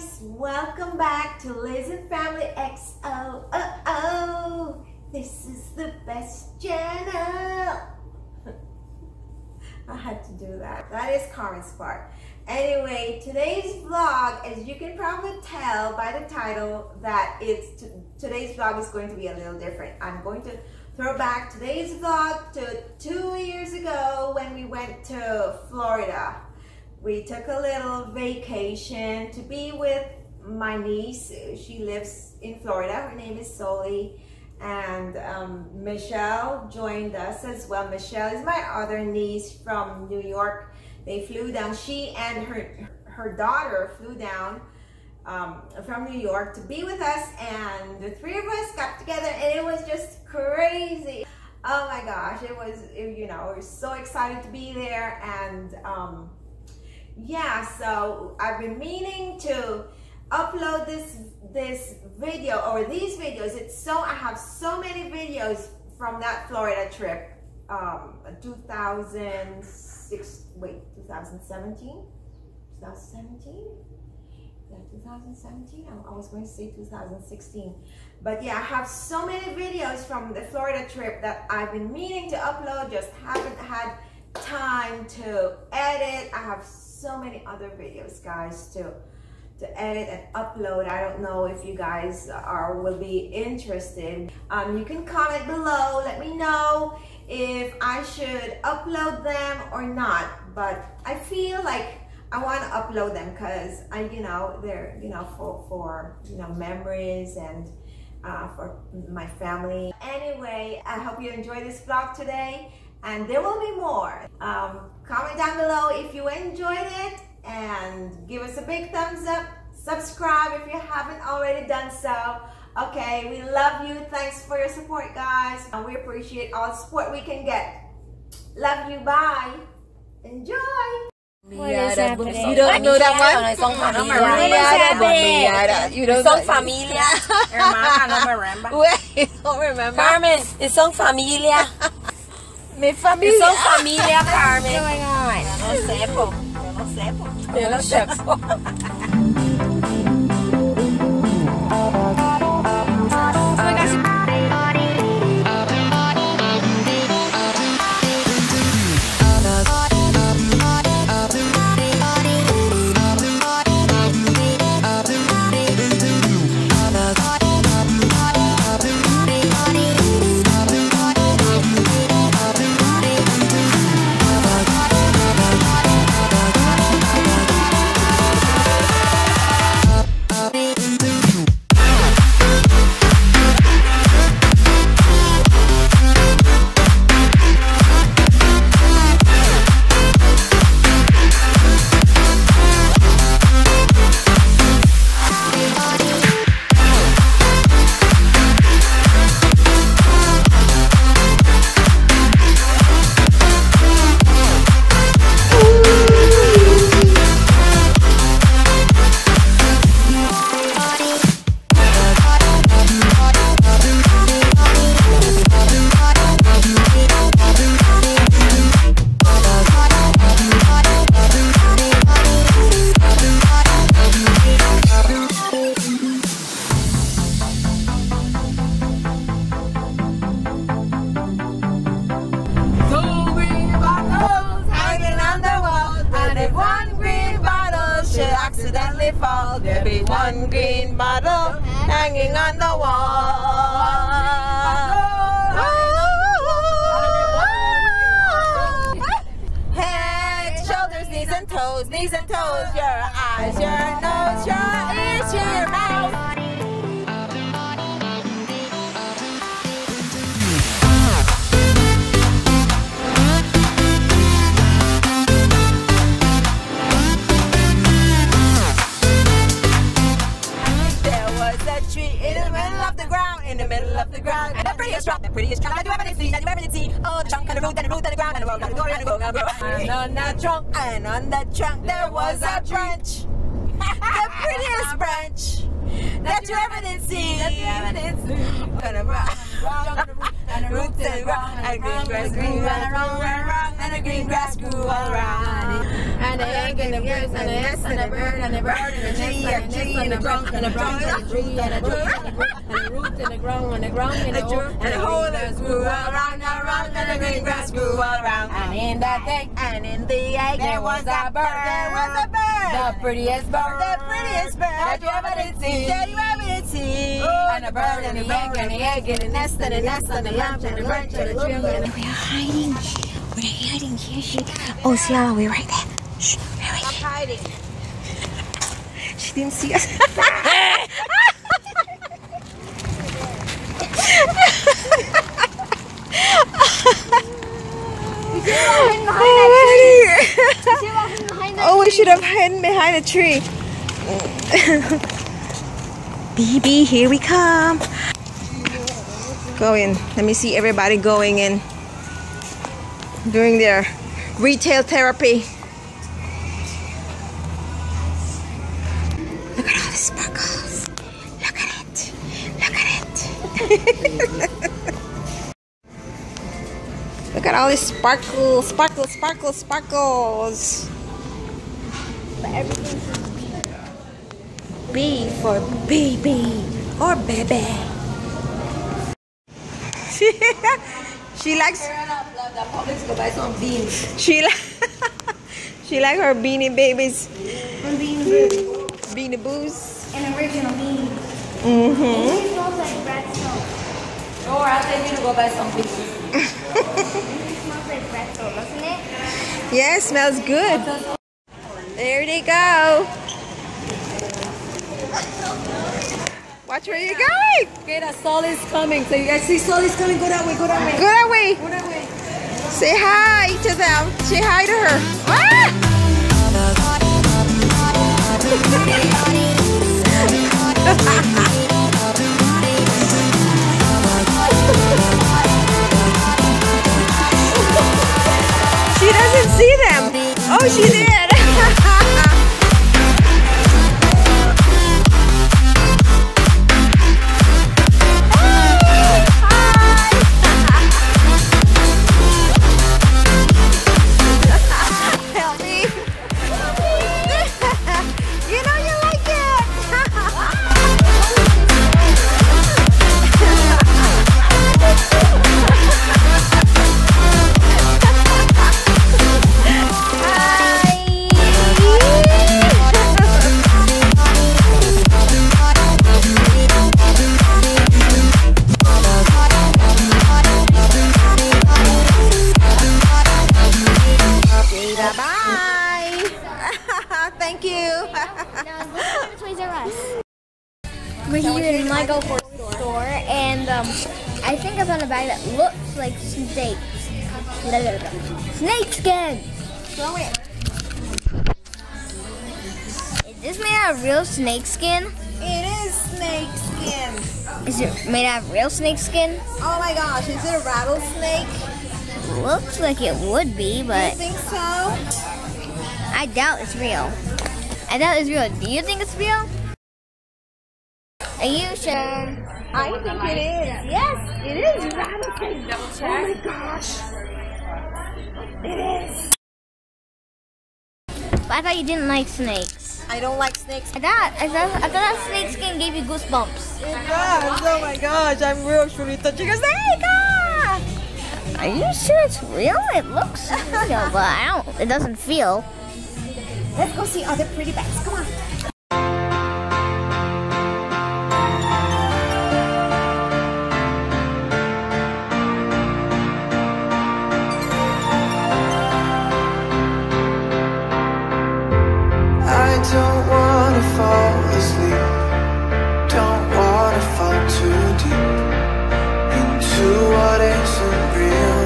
guys, welcome back to Liz and Family XO. This is the best channel. I had to do that. That is Carmen's part. Anyway, today's vlog, as you can probably tell by the title, that today's vlog is going to be a little different. I'm going to throw back today's vlog to 2 years ago when we went to Florida. We took a little vacation to be with my niece. She lives in Florida. Her name is Soli. And Michelle joined us as well. Michelle is my other niece from New York. They flew down. She and her daughter flew down from New York to be with us. And the three of us got together and it was just crazy. Oh my gosh, it was, you know, we were so excited to be there. And yeah, so I've been meaning to upload this video or these videos. I have so many videos from that Florida trip. 2017? 2017? Yeah, 2017. I was going to say 2016. But yeah, I have so many videos from the Florida trip that I've been meaning to upload, just haven't had time to edit. I have so many other videos, guys, to edit and upload. I don't know if you guys will be interested. You can comment below, let me know if I should upload them or not. But I feel like I want to upload them because they're for memories and for my family. Anyway, I hope you enjoy this vlog today, and there will be more. Comment down below if you enjoyed it and give us a big thumbs up. Subscribe if you haven't already done so. Okay, we love you. Thanks for your support, guys. And we appreciate all the support we can get. Love you. Bye. Enjoy. What is happening? You don't know that one? You don't know Familia. Hermana, no me remember. Wait, don't remember. Carmen, it's on Familia. Mi familia. It's on Familia, Carmen. What's going on? Yo no sé. Accidentally fall, there'll be one green bottle hanging on the wall. Head, shoulders, knees and toes, your eyes, your nose, your ears, your mouth. In the middle of the ground, and the prettiest trunk that you ever did see, Oh, the trunk and the root and the root and the ground and the road and the door and the go. And on that trunk there was a branch, the prettiest branch that you ever did see. And the root and the ground, and green grass grew all around, and the green grass grew all around, and the yank and a bird and a S and a bird and a bird and a G and a G and a drunk and a drunk and a tree and a tree and a root and a ground and a ground and a hole and a hole that grew all around and around and the green grass grew all around. And in that egg and in the egg there was a bird. There was a bird. The prettiest bird. The prettiest bird that you ever did see. That you ever did see. And a bird and a yank and a egg and a nest and a nest and a lamp and a branch and a tree and a... We are hiding. We're hiding here. Oh, see our way right there. Shh, right. Stop hiding. She didn't see us. Oh, we should have hidden behind a tree. BB, here we come. Go in. Let me see everybody going in. Doing their retail therapy. Look at all the sparkles. Look at it. Look at it. Look at all these sparkles, sparkles, sparkles, sparkles. But everything should B for baby or baby. She likes. She like her beanie babies. Beanie boos. an original beanie. Mm-hmm. It smells like bread soap. Or I'll take you to go buy some pieces. It smells like bread soap, doesn't it? Yeah, it smells good. There they go. Watch where you're going. Okay, that Sol is coming. So you guys see Sol is coming. Go that way. Go that way. Go that way. Go that way. Say hi to them. Say hi to her. Ah! She doesn't see them. Oh, she did. Thank you. Now, look at Toys R Us. We're here in my Go For store, and I think I found a bag that looks like snake. Snake skin. Throw it. Is this made out of real snake skin? It is snake skin. Is it made out of real snake skin? Oh my gosh, is it a rattlesnake? Looks like it would be, You but think so? I doubt it's real. I doubt it's real. Do you think it's real? Are you sure? I think it is. Yes, it is rattlesnake. Oh my gosh. It is. But I thought you didn't like snakes. I don't like snakes. I thought that snake skin gave you goosebumps. It does. Oh my gosh, I'm really touching a snake. Ah! Are you sure it's real? It looks real, but it doesn't feel. Let's go see other pretty bags. Come on. I don't wanna fall asleep. Don't wanna fall too deep into what isn't real.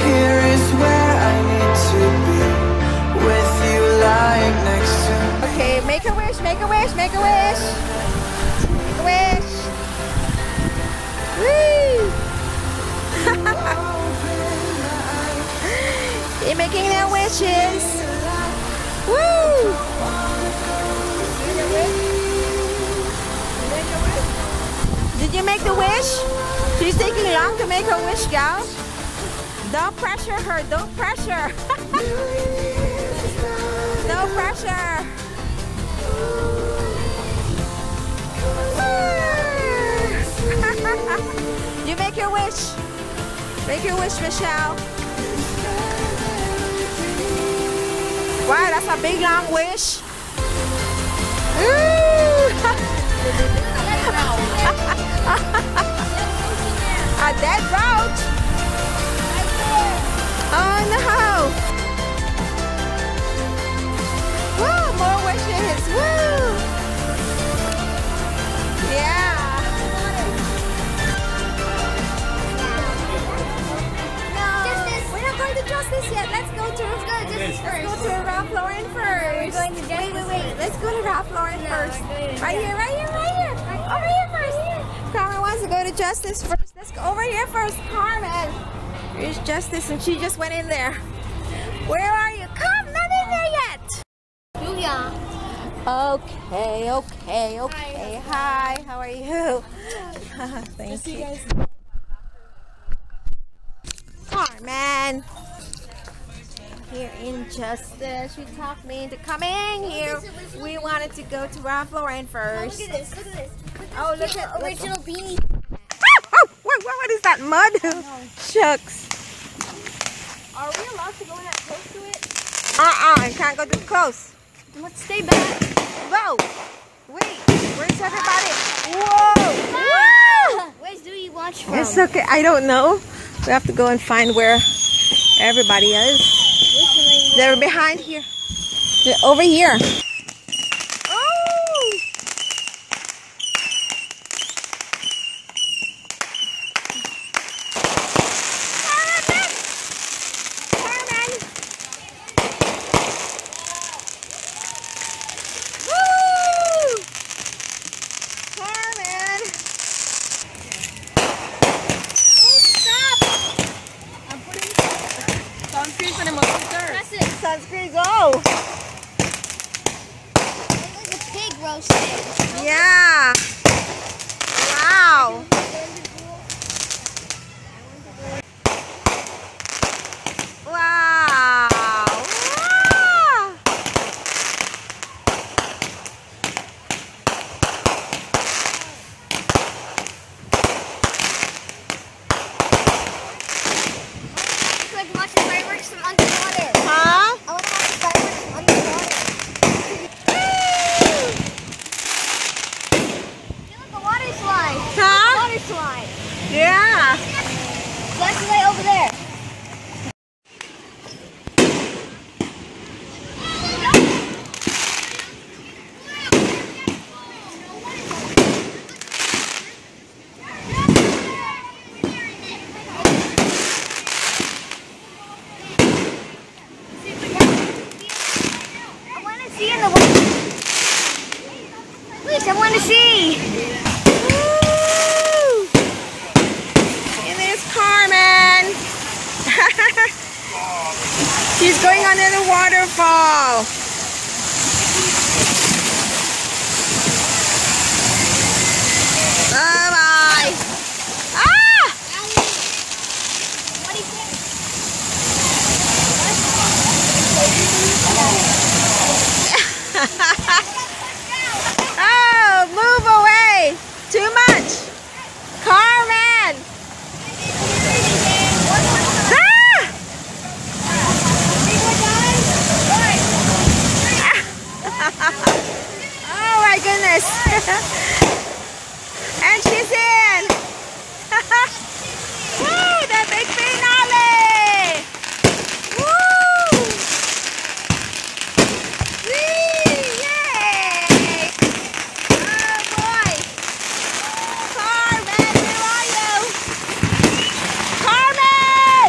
Here is where I need to be, with you lying next to me. Okay, make a wish, make a wish, make a wish. Make a wish. Woo! You're making their wishes. Woo! Did you make the wish? She's taking long to make her wish, gal. Don't pressure her. Don't pressure. No pressure. You make your wish. Make your wish, Michelle. Wow, that's a big long wish. A dead roach. Oh no. Woo, more wishes. Woo. Yeah. We're not going to Justice yet. Let's go to Ralph Lauren first. We're going to Justice. Wait. Let's go to Ralph Lauren first. Right here. Over here first. Carmen wants to go to Justice first. Let's go over here first. Carmen. Here's Justice, and she just went in there. Where are you? Come, not in there yet. Julia. Okay. Hi, how are you? Thank you. Carmen. Here in Justice. She talked me into coming here. We wanted to go to Ralph Lauren first. Look at this. Oh, look at original beanie. Oh, what is that mud? Shucks. Are we allowed to go that close to it? I can't go too close. Let's stay back. Whoa. Wait, where's everybody? Whoa. Where's do you watch from? It's okay. I don't know. We have to go and find where everybody is. They're behind here. They're over here. Oh! Carmen! Woo! Carmen! Sunscreen, go! There's a pig roasting. Yeah! Wow! Wow! Wow! It's like watching fireworks from underwater. Huh? I want to watch the fireworks from underwater. Feel like a water slide. Huh? Water slide. Yeah! That's the way over there. I want to see in the water. Please, I want to see. Woo! And there's Carmen. She's going under the waterfall. Bye bye. Ah! What do you think? Oh, move away. Too much. Carmen. Ah! Oh my goodness. And she's in. Woo, the big finale. Woo! Whee! Yay! Oh boy. Carmen, where are you? Carmen!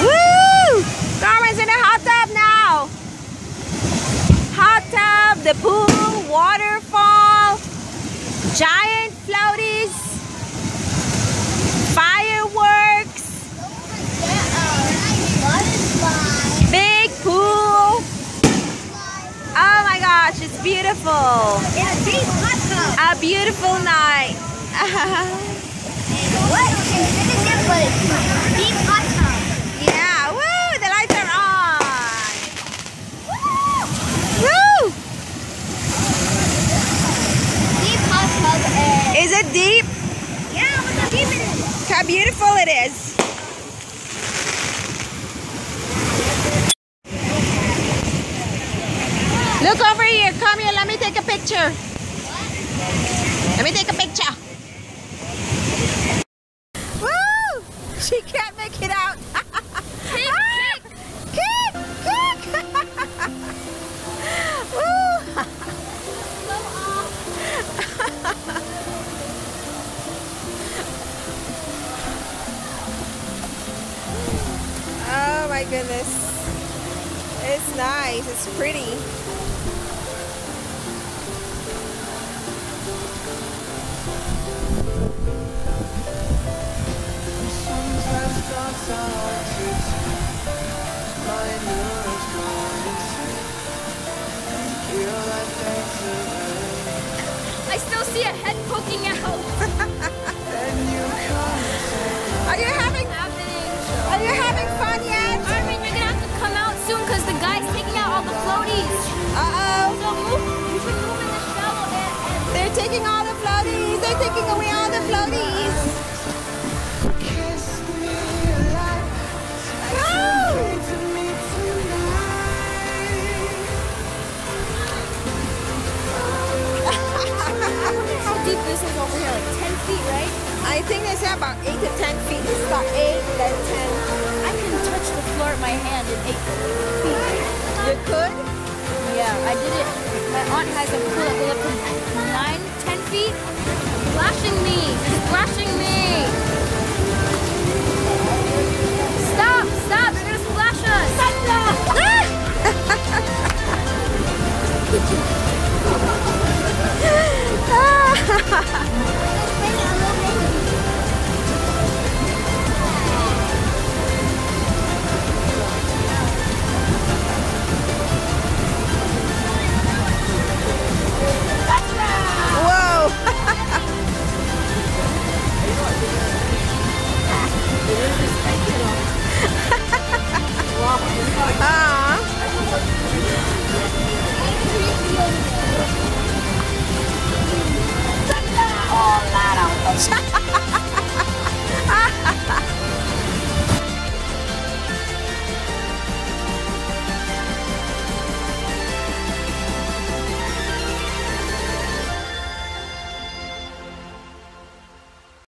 Woo! Carmen's in a hot tub now. Hot tub, the pool, waterfall, giant floaties, fireworks, big pool. Oh my gosh, it's beautiful. In a deep hot tub. A beautiful night. deep? Yeah, look how deep it is. Look how beautiful it is. Look over here. Come here. Let me take a picture. Let me take a picture. Woo! She can't make it out. Kick, Kick! Kick! Woo! Oh my goodness. It's nice. It's pretty. I still see a head poking out. Are you having fun yet? Carmen, you're gonna have to come out soon because the guy's taking out all the floaties. Uh-oh. So you should move in the shallow end. They're taking all the floaties. They're taking away all the floaties. How deep this is over here? Like 10 feet, right? I think they say about 8 to 10 feet. It's about 8, then 10. I can touch the floor with my hand in 8 feet. You could? Yeah, I did it. My aunt has a pool that goes up to 9, 10 feet. Splashing me. It's splashing me. Stop. Stop. You're going to splash us. Whoa! Oh,